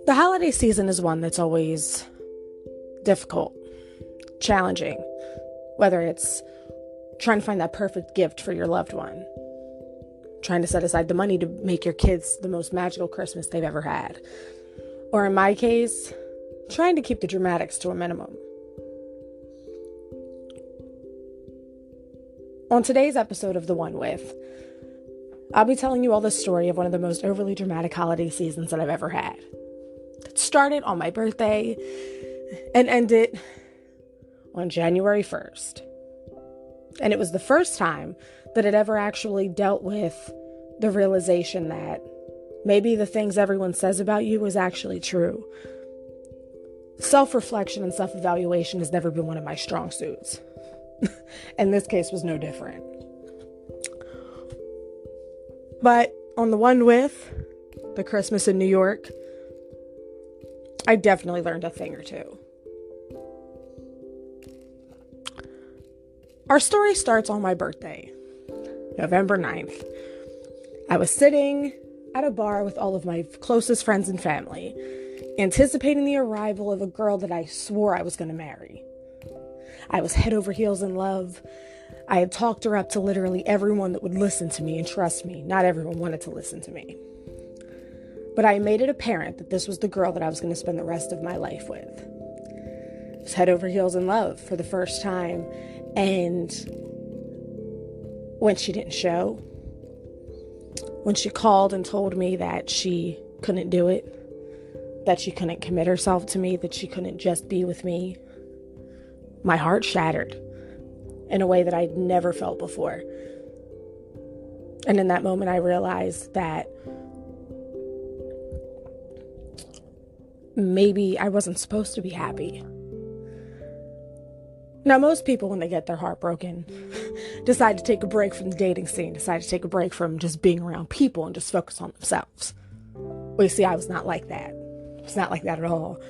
The holiday season is one that's always difficult, challenging, whether it's trying to find that perfect gift for your loved one, trying to set aside the money to make your kids the most magical Christmas they've ever had, or in my case, trying to keep the dramatics to a minimum. On today's episode of The One With, I'll be telling you all the story of one of the most overly dramatic holiday seasons that I've ever had. It started on my birthday and ended on January 1st. And it was the first time that it ever actually dealt with the realization that maybe the things everyone says about you is actually true. Self-reflection and self-evaluation has never been one of my strong suits. And this case was no different. But on The One With, the Christmas in New York, I definitely learned a thing or two. Our story starts on my birthday, November 9th. I was sitting at a bar with all of my closest friends and family, anticipating the arrival of a girl that I swore I was going to marry. I was head over heels in love. I had talked her up to literally everyone that would listen to me, and trust me, not everyone wanted to listen to me. But I made it apparent that this was the girl that I was going to spend the rest of my life with. I was head over heels in love for the first time, and when she didn't show, when she called and told me that she couldn't do it, that she couldn't commit herself to me, that she couldn't just be with me, my heart shattered in a way that I'd never felt before. And in that moment, I realized that maybe I wasn't supposed to be happy. Now, most people, when they get their heart broken, decide to take a break from the dating scene, decide to take a break from just being around people and just focus on themselves. Well, you see, I was not like that. It's not like that at all.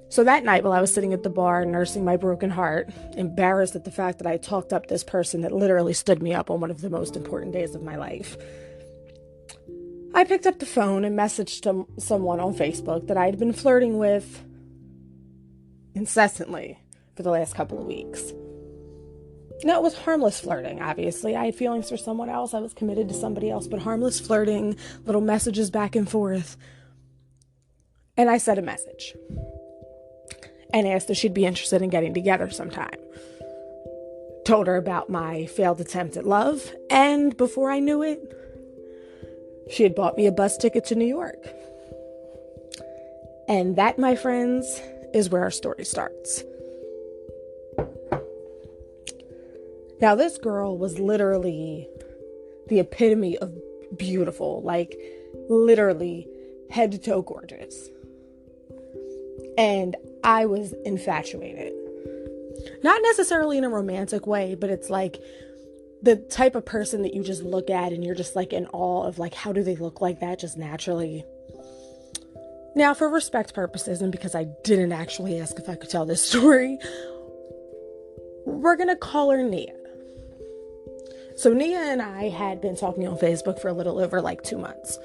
So that night, while I was sitting at the bar nursing my broken heart, embarrassed at the fact that I talked up this person that literally stood me up on one of the most important days of my life, I picked up the phone and messaged someone on Facebook that I had been flirting with incessantly for the last couple of weeks. Now, it was harmless flirting, obviously. I had feelings for someone else. I was committed to somebody else, but harmless flirting, little messages back and forth. And I sent a message and asked if she'd be interested in getting together sometime. Told her about my failed attempt at love, and before I knew it, she had bought me a bus ticket to New York. And that, my friends, is where our story starts. Now, this girl was literally the epitome of beautiful, like literally head to toe gorgeous. And I was infatuated. Not necessarily in a romantic way, but it's like the type of person that you just look at and you're just like in awe of, like, how do they look like that just naturally? Now, for respect purposes, and because I didn't actually ask if I could tell this story, we're going to call her Nia. So Nia and I had been talking on Facebook for a little over like 2 months.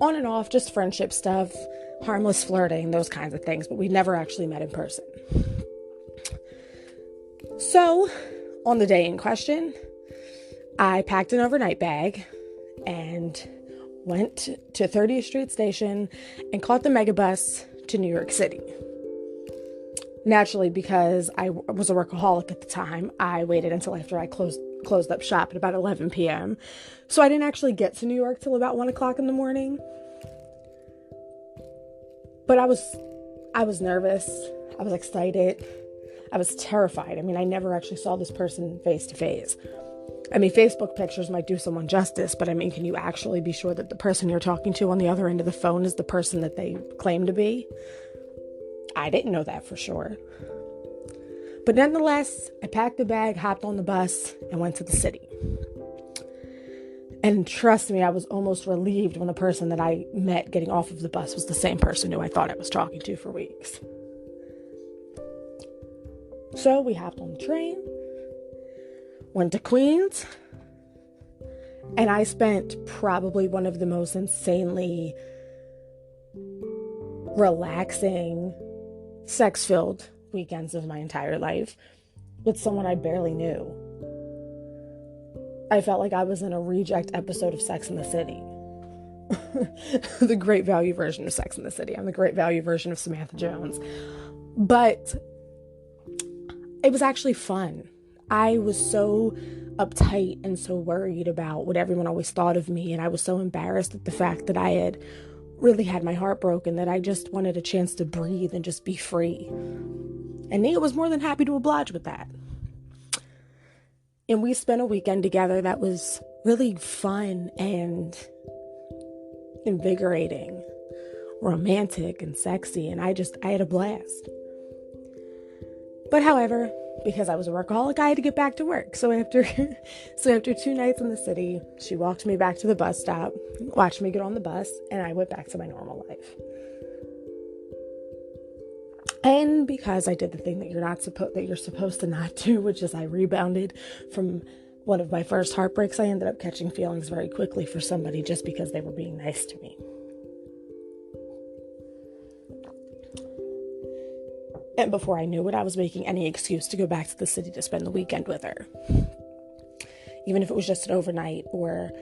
On and off, just friendship stuff, harmless flirting, those kinds of things, but we never actually met in person. So, on the day in question, I packed an overnight bag and went to 30th Street Station and caught the megabus to New York City. Naturally, because I was a workaholic at the time, I waited until after I closed up shop at about 11 p.m. So I didn't actually get to New York till about 1 o'clock in the morning. But I was nervous. I was excited. I was terrified. I mean, I never actually saw this person face to face. I mean, Facebook pictures might do someone justice, but I mean, can you actually be sure that the person you're talking to on the other end of the phone is the person that they claim to be? I didn't know that for sure. But nonetheless, I packed the bag, hopped on the bus, and went to the city. And trust me, I was almost relieved when the person that I met getting off of the bus was the same person who I thought I was talking to for weeks. So we hopped on the train, went to Queens, and I spent probably one of the most insanely relaxing, sex-filled weekends of my entire life with someone I barely knew. I felt like I was in a reject episode of Sex and the City. The Great Value version of Sex and the City. I'm the Great Value version of Samantha Jones. But it was actually fun. I was so uptight and so worried about what everyone always thought of me, and I was so embarrassed at the fact that I had really had my heart broken that I just wanted a chance to breathe and just be free. And Nia was more than happy to oblige with that. And we spent a weekend together that was really fun and invigorating, romantic and sexy, and I had a blast. But however, because I was a workaholic, I had to get back to work. So after 2 nights in the city, she walked me back to the bus stop, watched me get on the bus, and I went back to my normal life. And because I did the thing that you're supposed to not do, which is I rebounded from one of my first heartbreaks, I ended up catching feelings very quickly for somebody just because they were being nice to me. And before I knew it, I was making any excuse to go back to the city to spend the weekend with her. Even if it was just an overnight or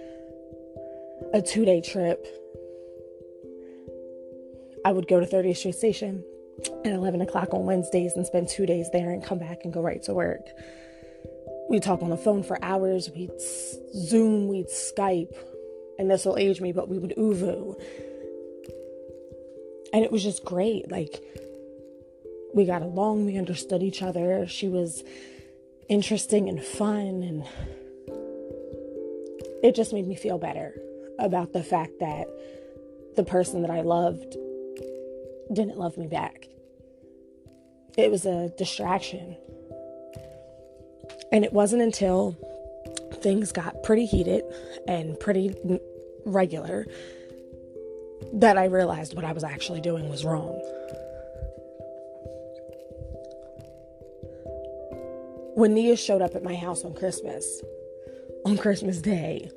a 2-day trip, I would go to 30th Street Station at 11 o'clock on Wednesdays and spend 2 days there and come back and go right to work. We'd talk on the phone for hours. We'd Zoom, we'd Skype, and this will age me, but we would Uvu. And it was just great. Like, we got along, we understood each other. She was interesting and fun, and it just made me feel better about the fact that the person that I loved didn't love me back. It was a distraction. And it wasn't until things got pretty heated and pretty regular that I realized what I was actually doing was wrong. When Nia showed up at my house on Christmas Day,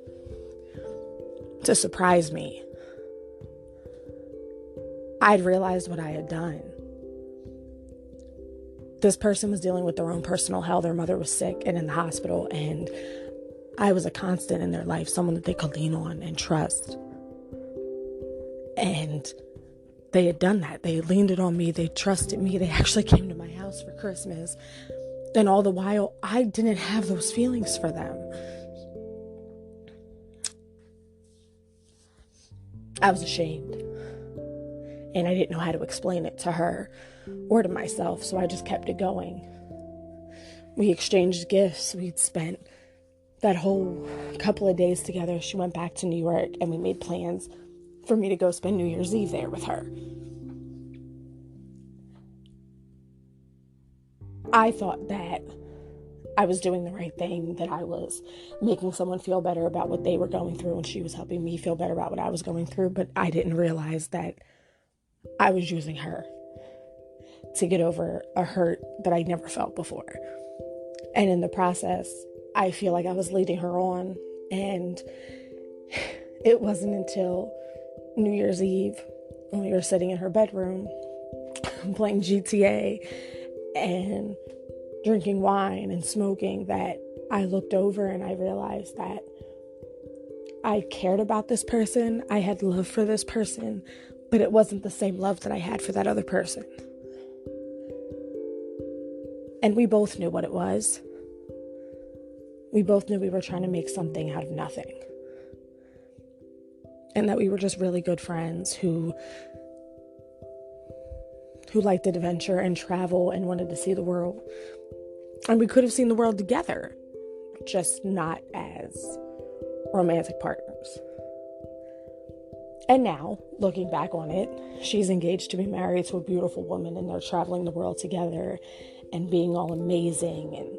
to surprise me, I'd realized what I had done. This person was dealing with their own personal hell. Their mother was sick and in the hospital, and I was a constant in their life, someone that they could lean on and trust. And they had done that. They leaned it on me. They trusted me. They actually came to my house for Christmas. And all the while, I didn't have those feelings for them. I was ashamed. And I didn't know how to explain it to her or to myself, so I just kept it going. We exchanged gifts. We'd spent that whole couple of days together. She went back to New York, and we made plans for me to go spend New Year's Eve there with her. I thought that I was doing the right thing, that I was making someone feel better about what they were going through, and she was helping me feel better about what I was going through, but I didn't realize that I was using her to get over a hurt that I'd never felt before. And in the process, I feel like I was leading her on, and it wasn't until New Year's Eve when we were sitting in her bedroom playing GTA and drinking wine and smoking that I looked over and I realized that I cared about this person. I had love for this person, but it wasn't the same love that I had for that other person. And we both knew what it was. We both knew we were trying to make something out of nothing. And that we were just really good friends who liked adventure and travel and wanted to see the world. And we could have seen the world together, just not as romantic partners. And now, looking back on it, she's engaged to be married to a beautiful woman, and they're traveling the world together and being all amazing. And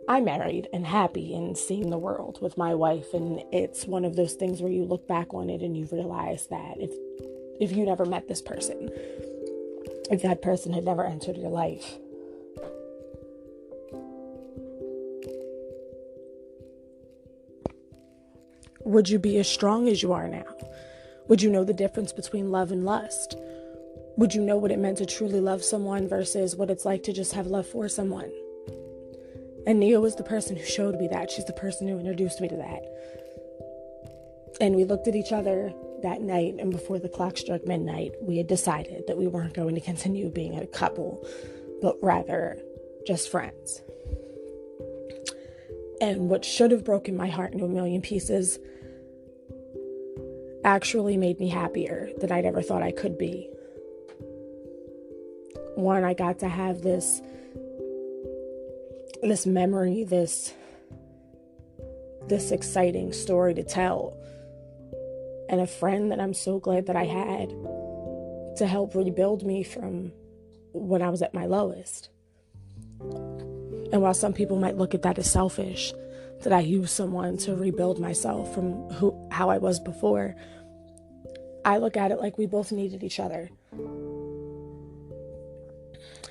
I'm married and happy and seeing the world with my wife. And it's one of those things where you look back on it and you realize that if you never met this person, if that person had never entered your life, would you be as strong as you are now? Would you know the difference between love and lust? would you know what it meant to truly love someone versus what it's like to just have love for someone? And Nia was the person who showed me that. She's the person who introduced me to that. And we looked at each other that night, and before the clock struck midnight, we had decided that we weren't going to continue being a couple, but rather just friends. And what should have broken my heart into a million pieces actually made me happier than I'd ever thought I could be. One, I got to have this memory, this exciting story to tell, and a friend that I'm so glad that I had to help rebuild me from when I was at my lowest. And while some people might look at that as selfish, that I used someone to rebuild myself from how I was before, I look at it like we both needed each other.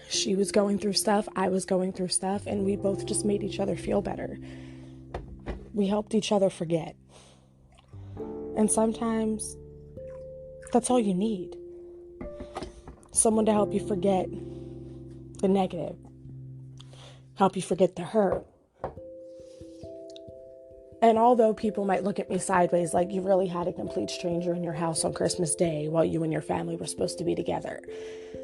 She was going through stuff, I was going through stuff, and we both just made each other feel better. We helped each other forget. And sometimes that's all you need. Someone to help you forget the negative, help you forget the hurt. And although people might look at me sideways like you really had a complete stranger in your house on Christmas Day while you and your family were supposed to be together,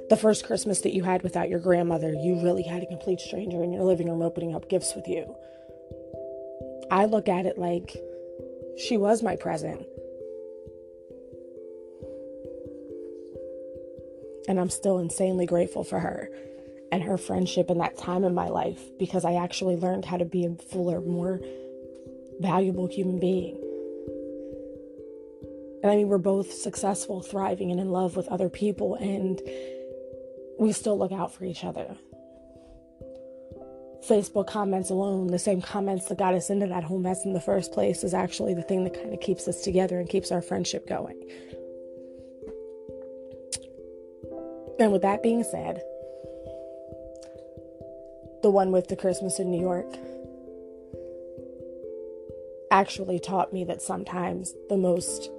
the first Christmas that you had without your grandmother, you really had a complete stranger in your living room opening up gifts with you. I look at it like she was my present. And I'm still insanely grateful for her and her friendship in that time in my life, because I actually learned how to be a fuller, more valuable human being. And I mean, we're both successful, thriving, and in love with other people, and we still look out for each other. Facebook comments alone, the same comments that got us into that whole mess in the first place, is actually the thing that kind of keeps us together and keeps our friendship going. And with that being said, the one with the Christmas in New York actually taught me that sometimes the most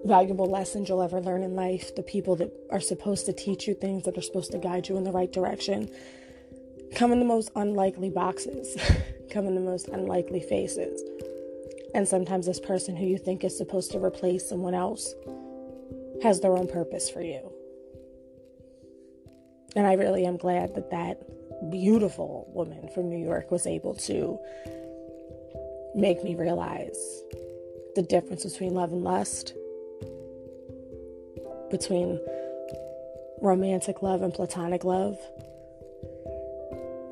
valuable lessons you'll ever learn in life, the people that are supposed to teach you things, that are supposed to guide you in the right direction, come in the most unlikely boxes, come in the most unlikely faces. And sometimes this person who you think is supposed to replace someone else has their own purpose for you. And I really am glad that that beautiful woman from New York was able to make me realize the difference between love and lust, between romantic love and platonic love,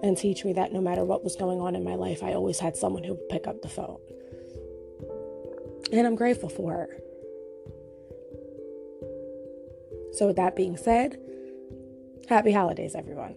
and teach me that no matter what was going on in my life, I always had someone who would pick up the phone. And I'm grateful for her. So with that being said, happy holidays, everyone.